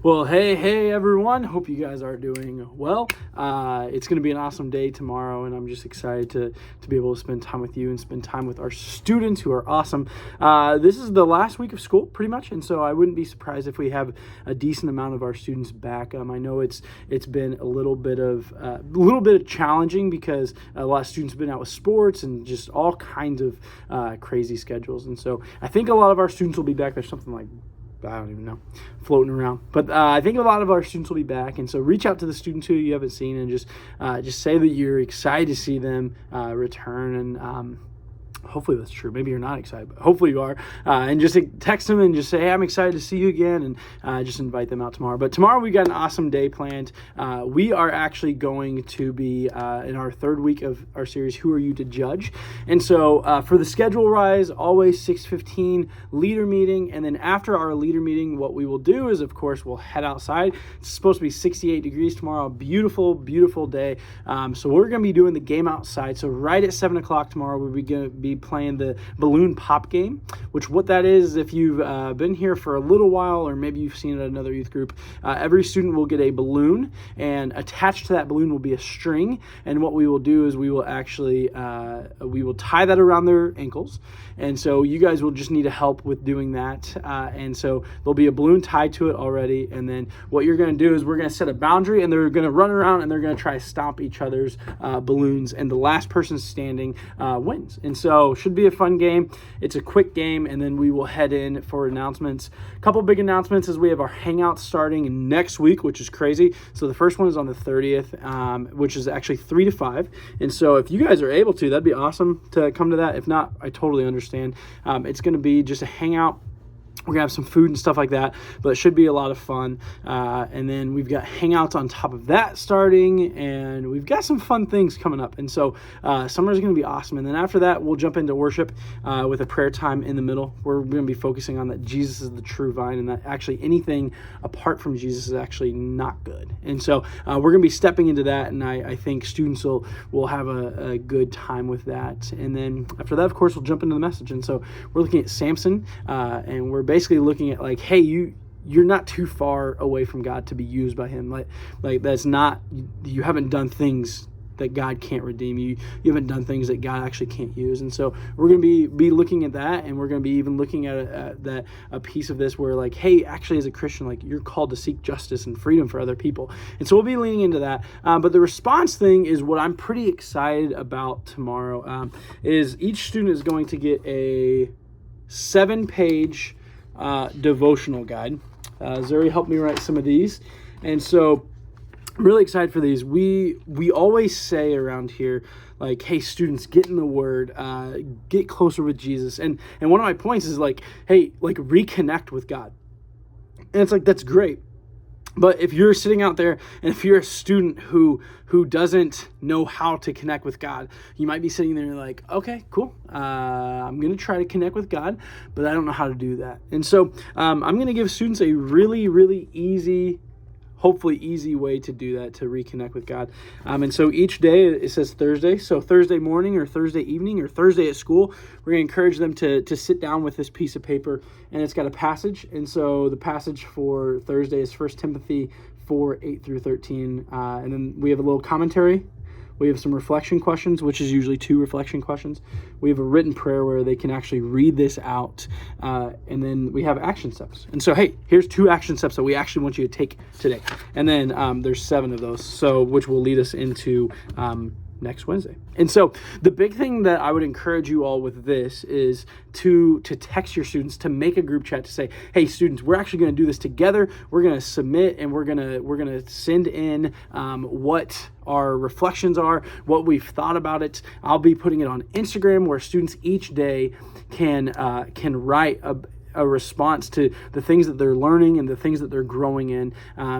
Well, hey everyone. Hope you guys are doing well. It's going to be an awesome day tomorrow, and I'm just excited to be able to spend time with you and spend time with our students who are awesome. This is the last week of school, pretty much, and so I wouldn't be surprised if we have a decent amount of our students back. I know it's been a little bit of challenging because a lot of students have been out with sports and just all kinds of crazy schedules, and so I think a lot of our students will be back. There's something like, I don't even know, floating around. But I think a lot of our students will be back. And so reach out to the students who you haven't seen and just say that you're excited to see them return. And hopefully that's true. Maybe you're not excited, but hopefully you are. And just text them and just say, hey, I'm excited to see you again, and just invite them out tomorrow. But tomorrow we got an awesome day planned. We are actually going to be in our third week of our series, Who Are You to Judge? And so for the schedule rise, always 6:15 leader meeting. And then after our leader meeting, what we will do is, of course, we'll head outside. It's supposed to be 68 degrees tomorrow. Beautiful, beautiful day. So we're going to be doing the game outside. So right at 7 o'clock tomorrow, we're going to be playing the balloon pop game, which what that is, if you've been here for a little while, or maybe you've seen it at another youth group, every student will get a balloon, and attached to that balloon will be a string. And what we will do is we will actually we will tie that around their ankles. And so you guys will just need help with doing that. And so there'll be a balloon tied to it already. And then what you're going to do is we're going to set a boundary, and they're going to run around and they're going to try to stomp each other's balloons. And the last person standing wins. And so should be a fun game. It's a quick game, and then we will head in for announcements. A couple big announcements is we have our Hangout starting next week, which is crazy. So the first one is on the 30th, which is actually 3 to 5. And so if you guys are able to, that'd be awesome to come to that. If not, I totally understand. It's going to be just a hangout. We're going to have some food and stuff like that, but it should be a lot of fun. And then we've got Hangouts on top of that starting, and we've got some fun things coming up. And so summer's going to be awesome. And then after that, we'll jump into worship with a prayer time in the middle. We're going to be focusing on that Jesus is the true vine, and that actually anything apart from Jesus is actually not good. And so we're going to be stepping into that, and I think students will have a good time with that. And then after that, of course, we'll jump into the message. And so we're looking at Samson, and we're basically looking at like, hey, you're not too far away from God to be used by him. Like that's not, you haven't done things that God can't redeem. You haven't done things that God actually can't use. And so we're going to be looking at that, and we're going to be even looking at a piece of this where like, hey, actually as a Christian, like you're called to seek justice and freedom for other people. And so we'll be leaning into that. But the response thing is what I'm pretty excited about tomorrow, is each student is going to get a 7-page devotional guide. Zuri helped me write some of these, and so I'm really excited for these. We always say around here, like, hey, students, get in the Word, get closer with Jesus, and one of my points is like, hey, like reconnect with God, and it's like that's great. But if you're sitting out there and if you're a student who doesn't know how to connect with God, you might be sitting there and you're like, okay, cool. I'm going to try to connect with God, but I don't know how to do that. And so I'm going to give students a really, really easy, hopefully easy way to do that, to reconnect with God. And so each day it says Thursday. So Thursday morning or Thursday evening or Thursday at school, we're going to encourage them to sit down with this piece of paper, and it's got a passage. And so the passage for Thursday is 1 Timothy 4, 8 through 13. And then we have a little commentary. We have some reflection questions, which is usually 2 reflection questions. We have a written prayer where they can actually read this out. And then we have action steps. And so, hey, here's 2 action steps that we actually want you to take today. And then there's 7 of those, so which will lead us into next Wednesday. And so the big thing that I would encourage you all with this is to text your students, to make a group chat, to say, hey students, we're actually going to do this together. We're going to submit, and we're going to send in what our reflections are, what we've thought about it. I'll be putting it on Instagram, where students each day can write a response to the things that they're learning and the things that they're growing in,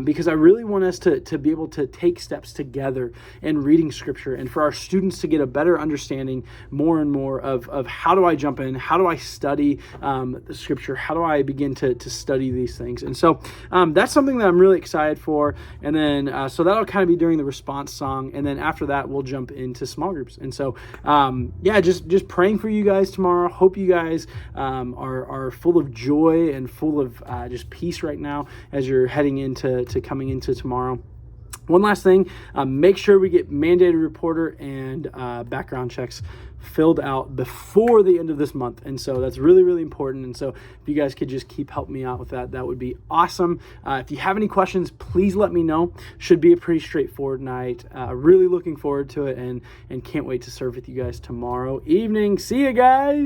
because I really want us to be able to take steps together in reading Scripture, and for our students to get a better understanding more and more of how do I jump in, how do I study the Scripture, how do I begin to study these things. And so that's something that I'm really excited for. And then so that'll kind of be during the response song, and then after that we'll jump into small groups. And so just praying for you guys tomorrow. Hope you guys are full of of joy and full of just peace right now as you're heading into coming into tomorrow. One last thing, make sure we get mandated reporter and background checks filled out before the end of this month. And so that's really, really important. And so if you guys could just keep helping me out with that, that would be awesome. If you have any questions, please let me know. Should be a pretty straightforward night. Really looking forward to it and can't wait to serve with you guys tomorrow evening. See you guys.